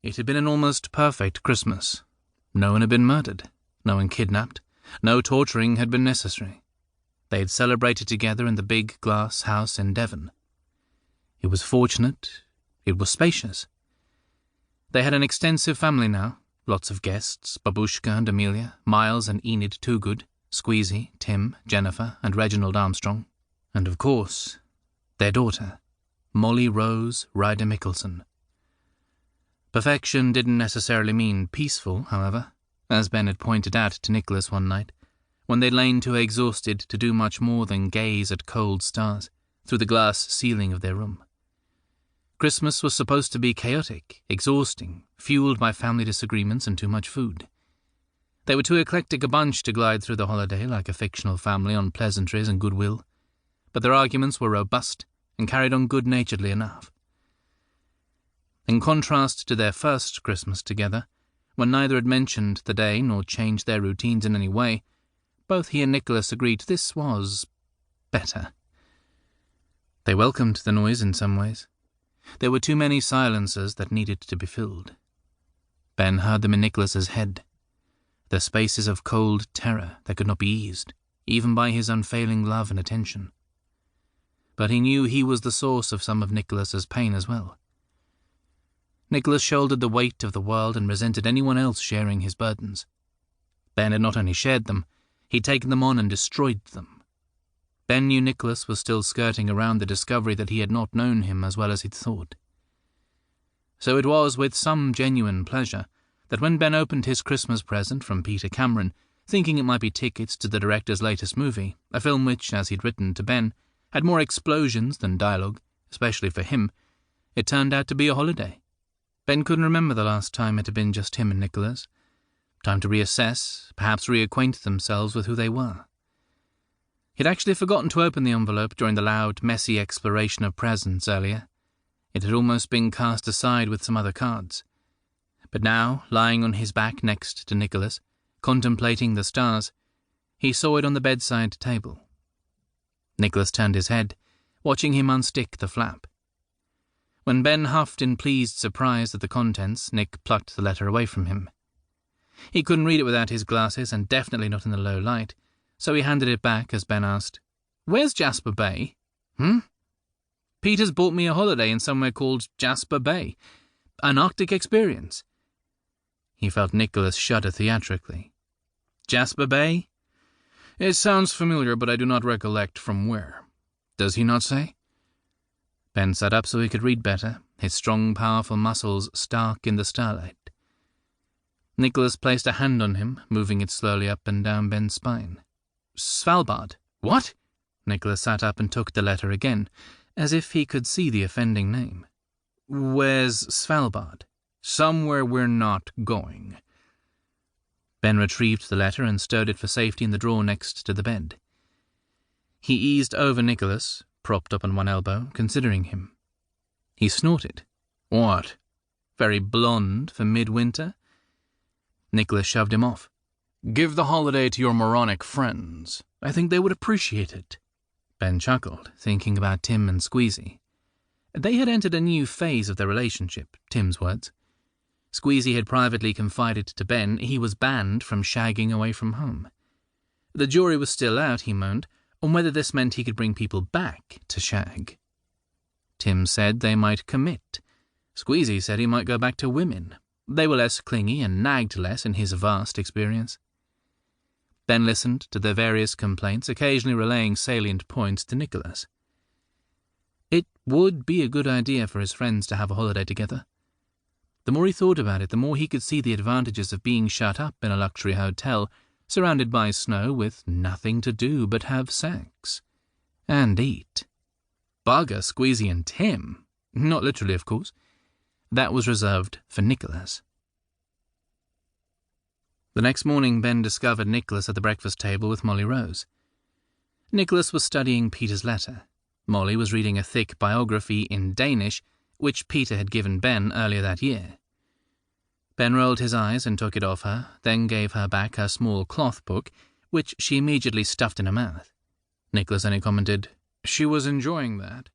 It had been an almost perfect Christmas. No one had been murdered, no one kidnapped, no torturing had been necessary. They had celebrated together in the big glass house in Devon. It was fortunate, it was spacious. They had an extensive family now, lots of guests, Babushka and Amelia, Miles and Enid Toogood, Squeezy, Tim, Jennifer and Reginald Armstrong, and of course, their daughter, Molly Rose Ryder Mickelson. Perfection didn't necessarily mean peaceful, however, as Ben had pointed out to Nikolas one night, when they'd lain too exhausted to do much more than gaze at cold stars through the glass ceiling of their room. Christmas was supposed to be chaotic, exhausting, fueled by family disagreements and too much food. They were too eclectic a bunch to glide through the holiday like a fictional family on pleasantries and goodwill, but their arguments were robust and carried on good-naturedly enough. In contrast to their first Christmas together, when neither had mentioned the day nor changed their routines in any way, both he and Nikolas agreed this was better. They welcomed the noise in some ways. There were too many silences that needed to be filled. Ben heard them in Nikolas's head, the spaces of cold terror that could not be eased, even by his unfailing love and attention. But he knew he was the source of some of Nikolas's pain as well. Nikolas shouldered the weight of the world and resented anyone else sharing his burdens. Ben had not only shared them, he'd taken them on and destroyed them. Ben knew Nikolas was still skirting around the discovery that he had not known him as well as he'd thought. So it was with some genuine pleasure that when Ben opened his Christmas present from Peter Cameron, thinking it might be tickets to the director's latest movie, a film which, as he'd written to Ben, had more explosions than dialogue, especially for him, it turned out to be a holiday. Ben couldn't remember the last time it had been just him and Nikolas. Time to reassess, perhaps reacquaint themselves with who they were. He'd actually forgotten to open the envelope during the loud, messy exploration of presents earlier. It had almost been cast aside with some other cards. But now, lying on his back next to Nikolas, contemplating the stars, he saw it on the bedside table. Nikolas turned his head, watching him unstick the flap. When Ben huffed in pleased surprise at the contents, Nick plucked the letter away from him. He couldn't read it without his glasses, and definitely not in the low light, so he handed it back as Ben asked, "Where's Jasper Bay?" "Peter's bought me a holiday in somewhere called Jasper Bay. An Arctic experience." He felt Nikolas shudder theatrically. "Jasper Bay? It sounds familiar, but I do not recollect from where. Does he not say?" Ben sat up so he could read better, his strong, powerful muscles stark in the starlight. Nikolas placed a hand on him, moving it slowly up and down Ben's spine. "Svalbard. What?" Nikolas sat up and took the letter again, as if he could see the offending name. "Where's Svalbard?" "Somewhere we're not going." Ben retrieved the letter and stowed it for safety in the drawer next to the bed. He eased over Nikolas, propped up on one elbow, considering him. He snorted. "What? Very blonde for midwinter?" Nikolas shoved him off. "Give the holiday to your moronic friends. I think they would appreciate it." Ben chuckled, thinking about Tim and Squeezy. They had entered a new phase of their relationship, Tim's words. Squeezy had privately confided to Ben he was banned from shagging away from home. The jury was still out, he moaned, on whether this meant he could bring people back to shag. Tim said they might commit. Squeezy said he might go back to women. They were less clingy and nagged less in his vast experience. Ben listened to their various complaints, occasionally relaying salient points to Nikolas. It would be a good idea for his friends to have a holiday together. The more he thought about it, the more he could see the advantages of being shut up in a luxury hotel, surrounded by snow, with nothing to do but have sex. And eat. Bugger Squeezy and Tim. Not literally, of course. That was reserved for Nikolas. The next morning, Ben discovered Nikolas at the breakfast table with Molly Rose. Nikolas was studying Peter's letter. Molly was reading a thick biography in Danish, which Peter had given Ben earlier that year. Ben rolled his eyes and took it off her, then gave her back her small cloth book, which she immediately stuffed in her mouth. Nikolas only commented, "She was enjoying that."